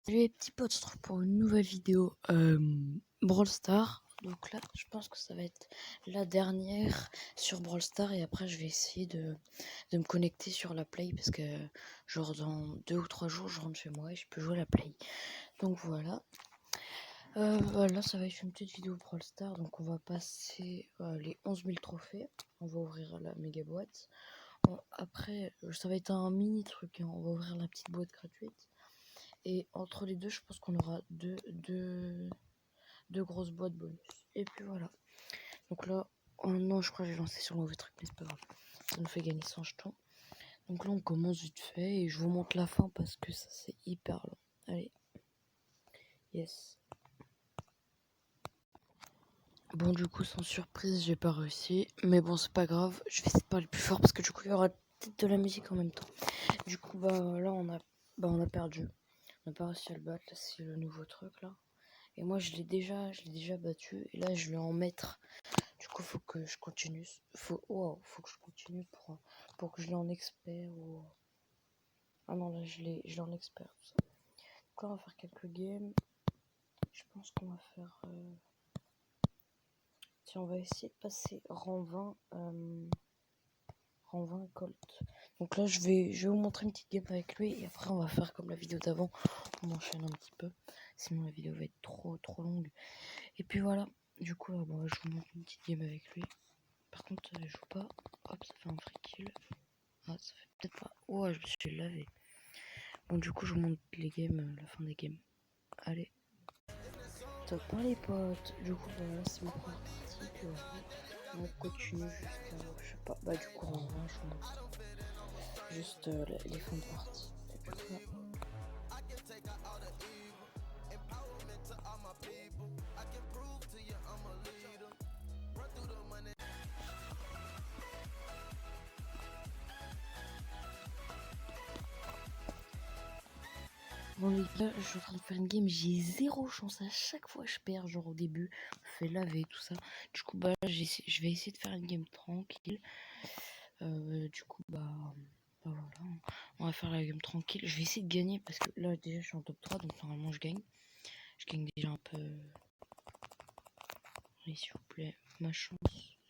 Salut les petits potes, on se retrouve pour une nouvelle vidéo Brawl Stars. Donc là, je pense que ça va être la dernière sur Brawl Stars et après je vais essayer de me connecter sur la Play parce que genre dans 2 ou 3 jours je rentre chez moi et je peux jouer à la Play. Donc voilà. Là ça va être une petite vidéo Brawl Stars, donc on va passer les 11 000 trophées. On va ouvrir la méga boîte. Après ça va être un mini truc, hein. On va ouvrir la petite boîte gratuite. Et entre les deux, je pense qu'on aura deux grosses boîtes bonus. Et puis voilà. Donc là, oh non, je crois que j'ai lancé sur le mauvais truc, mais c'est pas grave. Ça nous fait gagner 100 jetons. Donc là, on commence vite fait et je vous montre la fin parce que ça, c'est hyper long. Allez. Yes. Bon, du coup, sans surprise, j'ai pas réussi. Mais bon, c'est pas grave. Je vais essayer de parler plus fort parce que du coup, il y aura peut-être de la musique en même temps. Du coup, là, on a perdu. On n'a pas réussi à le battre. Là, c'est le nouveau truc, là. Et moi, je l'ai déjà battu. Et là, je vais en mettre. Du coup, faut que je continue. Faut que je continue pour que je l'ai en expert. Ou... Ah non, là, je l'ai en expert. Tout ça. Donc là, on va faire quelques games. Je pense qu'on va faire... Tiens, on va essayer de passer rang 20. Rang 20 Colt. Donc là, je vais vous montrer une petite game avec lui. Et après, on va faire comme la vidéo d'avant. On enchaîne un petit peu. Sinon, la vidéo va être trop longue. Et puis voilà. Du coup, là, je vous montre une petite game avec lui. Par contre, je joue pas. Hop, ça fait un free kill. Ah, ça fait peut-être pas. Oh, je me suis lavé. Bon, du coup, je vous montre les games, la fin des games. Allez. Top, hein, les potes. Du coup, là, c'est ma première partie. Puis on continue jusqu'à. Je sais pas. Du coup, en vrai, je vous montre juste les fins de partie. Et puis voilà. Bon les gars, je suis en train de faire une game, j'ai zéro chance, à chaque fois je perds, genre au début, je fais laver tout ça. Du coup je vais essayer de faire une game tranquille. Du coup voilà, on va faire la game tranquille. Je vais essayer de gagner parce que là déjà je suis en top 3, donc normalement je gagne. Je gagne déjà un peu. Allez s'il vous plaît, ma chance,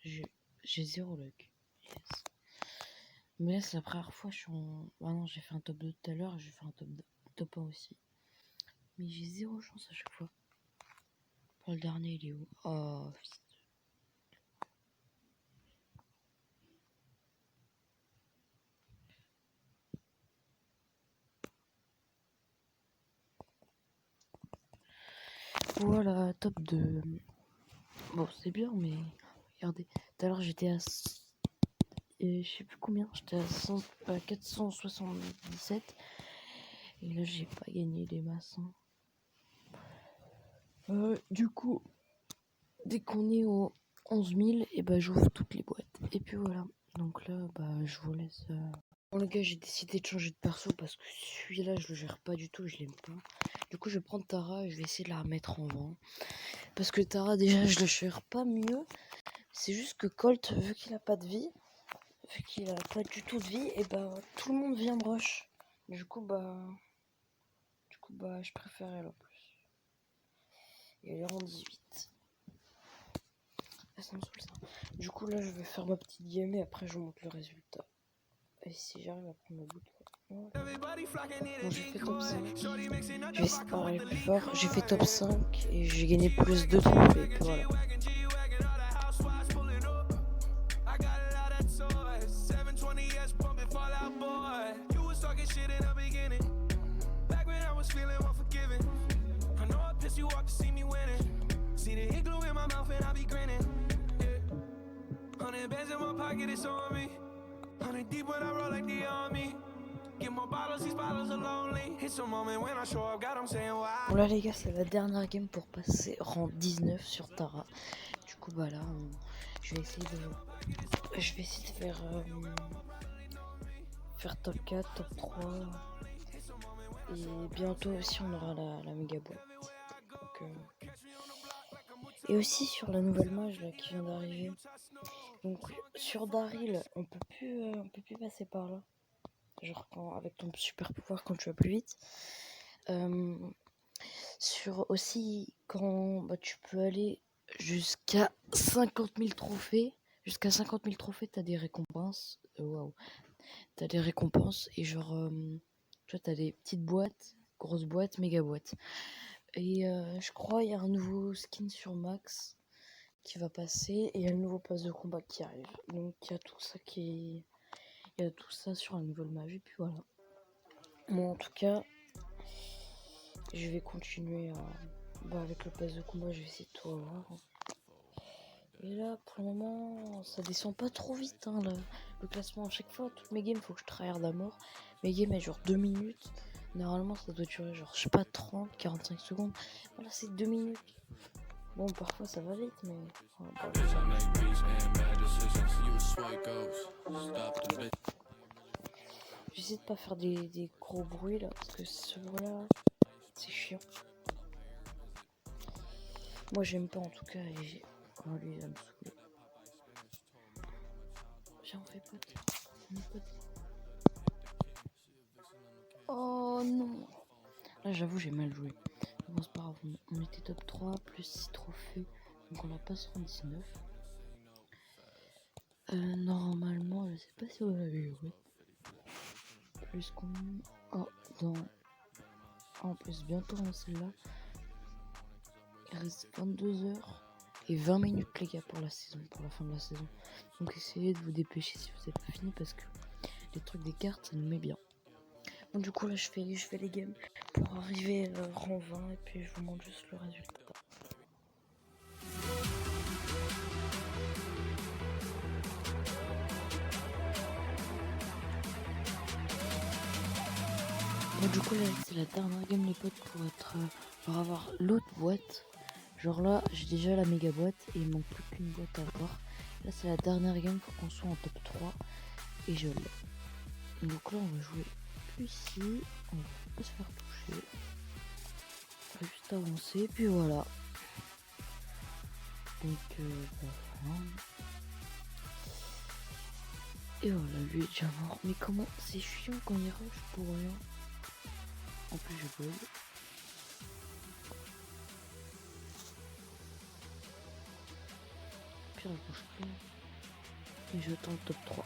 j'ai zéro luck. Yes. Mais là c'est la première fois je suis en... Ah non, j'ai fait un top 2 tout à l'heure, j'ai fait un top 1 aussi. Mais j'ai zéro chance à chaque fois. Pour le dernier, il est où? Oh, putain. Voilà, top 2. Bon, c'est bien, mais regardez. Tout à l'heure, j'étais à. Je sais plus combien. J'étais à 477. Et là, j'ai pas gagné les masses. Du coup, dès qu'on est aux 11 000, et j'ouvre toutes les boîtes. Et puis voilà. Donc là, je vous laisse. Bon, les gars, j'ai décidé de changer de perso parce que celui-là, je le gère pas du tout. Je l'aime pas. Du coup, je vais prendre Tara et je vais essayer de la remettre en vent. Parce que Tara, déjà, je le gère pas mieux. C'est juste que Colt, vu qu'il a pas de vie, vu qu'il a pas du tout de vie, et tout le monde vient me rush. Du coup, je préfère elle en plus. Et elle est en 18. Ah, ça me saoule ça. Du coup, là, je vais faire ma petite game et après, je vous montre le résultat. Et si j'arrive à prendre le bout de quoi. Bon, j'ai fait top 5. Je vais essayer de parler plus fort. J'ai fait top 5 et j'ai gagné plus de trophées. Puis voilà. Bon là les gars, c'est la dernière game pour passer rang 19 sur Tara. Du coup là, je vais essayer de faire top 4, top 3. Et bientôt aussi on aura la méga boîte. Donc, et aussi sur la nouvelle mage là qui vient d'arriver. Donc sur Daryl, on peut plus passer par là. Genre avec ton super pouvoir quand tu vas plus vite. Sur aussi, quand tu peux aller jusqu'à 50 000 trophées. Jusqu'à 50 000 trophées, t'as des récompenses. Waouh. T'as des récompenses et genre, tu vois, t'as des petites boîtes, grosses boîtes, méga boîtes. Et je crois il y a un nouveau skin sur Max qui va passer et il y a le nouveau pass de combat qui arrive. Donc il y a tout ça il y a tout ça sur la nouvelle map et puis voilà. Moi en tout cas, je vais continuer avec le pass de combat, je vais essayer de tout avoir. Et là, pour le moment, ça descend pas trop vite, hein, le classement. À chaque fois, toutes mes games, faut que je tryhard à mort. Mes games, elles genre 2 minutes. Normalement, ça doit durer genre, je sais pas, 30, 45 secondes. Voilà, c'est 2 minutes. Bon, parfois, ça va vite, mais... J'essaie de pas faire des gros bruits, là, parce que ce bruit-là, c'est chiant. Moi, j'aime pas, en tout cas, et oh, lui, il va me saouler. Viens, on fait pote. On est pote. Oh non. Là, j'avoue, j'ai mal joué. Bon, c'est pas grave, on était top 3, plus 6 trophées, donc on a pas 79. Normalement, je sais pas si on avait joué. Plus qu'on... Oh, en plus, bientôt dans celle-là. Il reste 22 heures et 20 minutes, les gars, pour la saison, pour la fin de la saison. Donc essayez de vous dépêcher si vous n'avez pas fini, parce que les trucs des cartes, ça nous met bien. Bon, du coup, là, je fais les games pour arriver rang 20, et puis je vous montre juste le résultat. Bon, du coup, là, c'est la dernière game, les potes, pour avoir l'autre boîte. Genre là, j'ai déjà la méga boîte et il manque plus qu'une boîte à avoir. Là, c'est la dernière game pour qu'on soit en top 3 et je l'ai. Donc là, on va jouer ici. On va pas se faire toucher. On va juste avancer, puis voilà. Donc, voilà. Et voilà, lui est déjà mort. Mais comment c'est chiant quand il rush pour rien. En plus, je bug. Pire, je bouge plus. Et je tente top 3.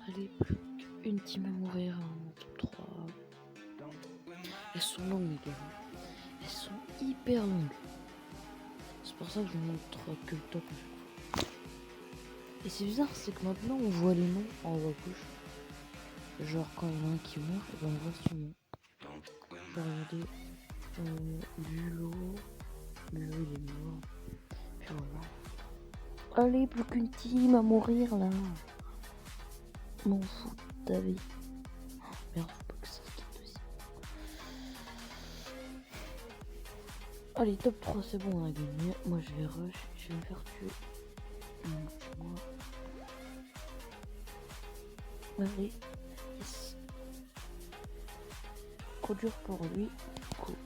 Allez, plus qu'une team à mourir en top 3. Elles sont longues, les gars. Elles sont hyper longues. C'est pour ça que je vous montre que le top à chaque fois. Et c'est bizarre, c'est que maintenant on voit les noms en haut à gauche. Genre quand il y en a un qui meurt, et ben on voit son nom. Je vais regarder Lulo. Lulo il est mort. Puis voilà. Allez, plus qu'une team à mourir là. M'en fous de ta vie. Oh, merde, faut pas que ça se quitte aussi. Allez, top 3, c'est bon, on a gagné. Moi je vais rush, je vais me faire tuer. Moi. Allez, yes. Trop dur pour lui. Cool.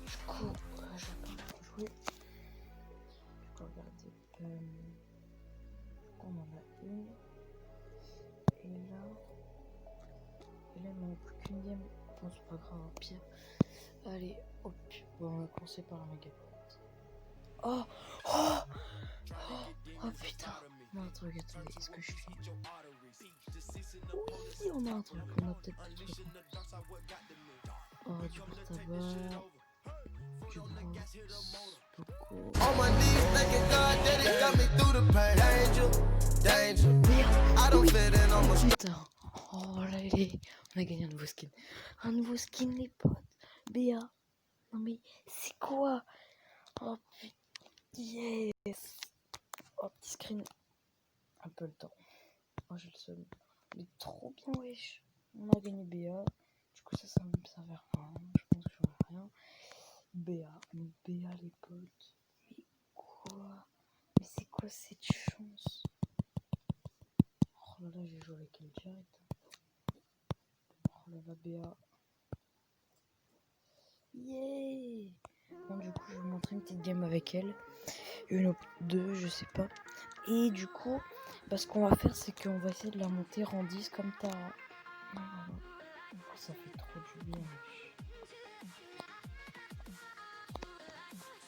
Du coup, je vais pas trop jouer. Du coup, regardez. On en a une. Et là, il manque plus qu'une game. Bon, c'est pas grave, au pire. Allez, hop. Bon, on va commencer par la méga. Oh, oh, oh putain. On a un truc, attendez, est-ce que je suis... Oui, on a un truc, on a peut-être des trucs en plus. Oh, du porte-tabac, du bronze, beaucoup... Putain, oh là, on a gagné un nouveau skin. Un nouveau skin, les potes. BA. Non mais, c'est quoi? Oh putain, yes. Oh, petit screen. Un peu le temps. Oh, j'ai le seum. Mais trop bien, wesh. On a gagné BA. Du coup, ça me servait à rien. Je pense que j'aurai rien. BA. Donc, BA, les potes. Mais quoi? Mais c'est quoi cette chance? Oh là là, j'ai joué avec elle direct. Oh là là, BA. Yeah! Bon, du coup, je vais vous montrer une petite game avec elle. Une ou deux, je sais pas. Et du coup, ce qu'on va faire, c'est qu'on va essayer de la monter rang 10 comme t'as. Ça fait trop du bien.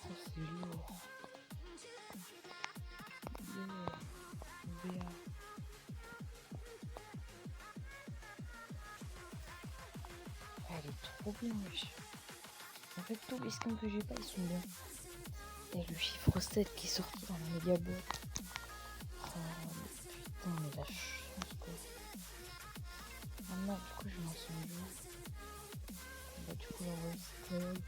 Oh, c'est lourd. BA. Elle est trop bien, wesh. En fait, tous les skins que j'ai pas, ils sont bien. Il y a le chiffre 7 qui est sorti dans la méga boîte. Oh, putain, mais la chance, quoi. Ah non, du coup, je m'en sens bien. Bah, du coup, on va essayer.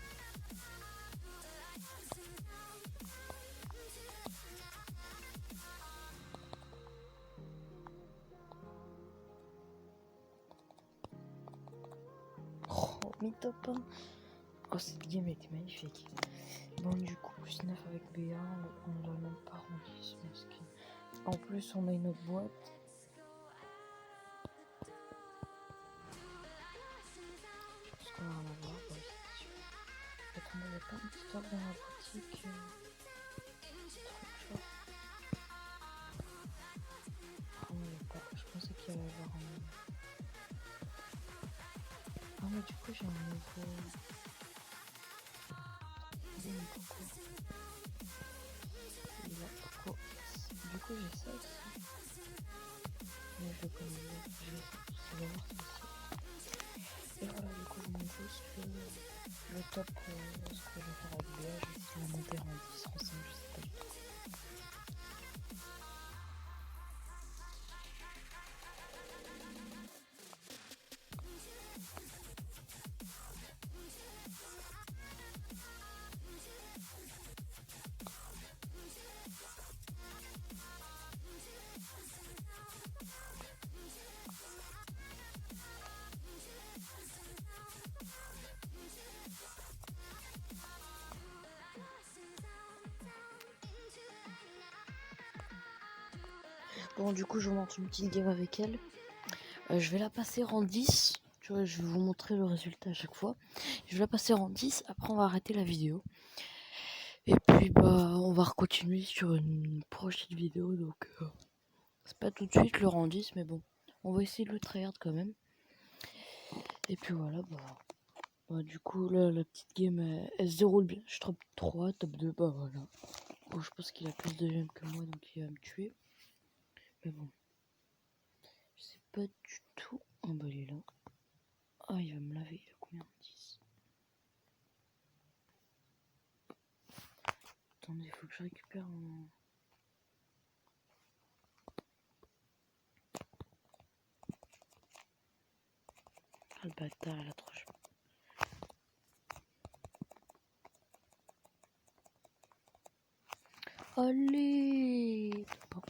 Oh, mais top 1. Oh, cette game était magnifique. Bon, du coup, plus 9 avec BA, on l'a même pas rendu ce skin. En plus, on a une autre boîte. Je pense qu'on va en avoir, ouais, c'est sûr. Attends, il y a pas un petit stock dans la boutique. Truc genre. Ah, non, il y a pas. Je pensais qu'il y allait avoir un. Ah, mais du coup, j'ai un nouveau. Il a Coco. Du coup, j'ai ça aussi. Mais je le connais bien. Je vais voir ça aussi. Et voilà, du coup, je montre juste le top, ce que je vais faire avec BA. Je vais essayer de la monter en 10, en 5, je sais pas du tout. Bon, du coup, je vous montre une petite game avec elle. Je vais la passer en 10. Tu vois, je vais vous montrer le résultat à chaque fois. Je vais la passer en 10. Après, on va arrêter la vidéo. Et puis, bah, on va continuer sur une prochaine vidéo. Donc, c'est pas tout de suite le rang 10, mais bon. On va essayer de le tryhard quand même. Et puis voilà, bah du coup, là, la petite game, elle se déroule bien. Je suis top 3, top 2, bah voilà. Bon, je pense qu'il a plus de gemmes que moi, donc il va me tuer. Mais bon. Je sais pas du tout. Oh bah il est là. Ah, il va me laver. Il a combien? 10. Attendez, il faut que je récupère mon... Ah, le bâtard, il a trop chaud. Allez. Bon.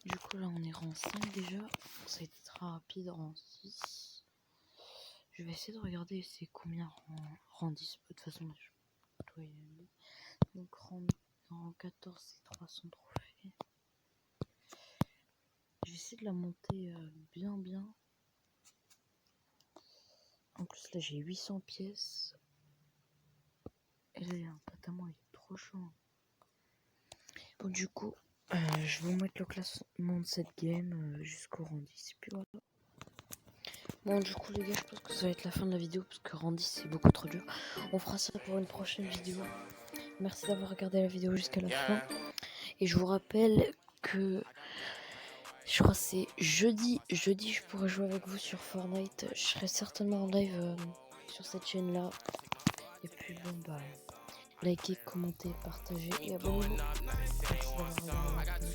Du coup, là, on est rang 5 déjà. Ça a été très rapide, rang 6. Je vais essayer de regarder c'est combien rang 10. De toute façon, là, je dois y aller. Donc, rang 14, c'est 300 trophées. Je vais essayer de la monter bien. En plus, là, j'ai 800 pièces. Et là, il y a un pote à moi, il est trop chaud. Bon, du coup, je vais vous mettre le classement de cette game jusqu'au rang 10. Et puis voilà. Bon, du coup, les gars, je pense que ça va être la fin de la vidéo parce que rang 10, c'est beaucoup trop dur. On fera ça pour une prochaine vidéo. Merci d'avoir regardé la vidéo jusqu'à la fin. Et je vous rappelle que je crois que c'est jeudi. Jeudi, je pourrai jouer avec vous sur Fortnite. Je serai certainement en live sur cette chaîne-là. Et puis bon, bah, likez, commentez, partagez et abonnez-vous. Merci d'avoir regardé.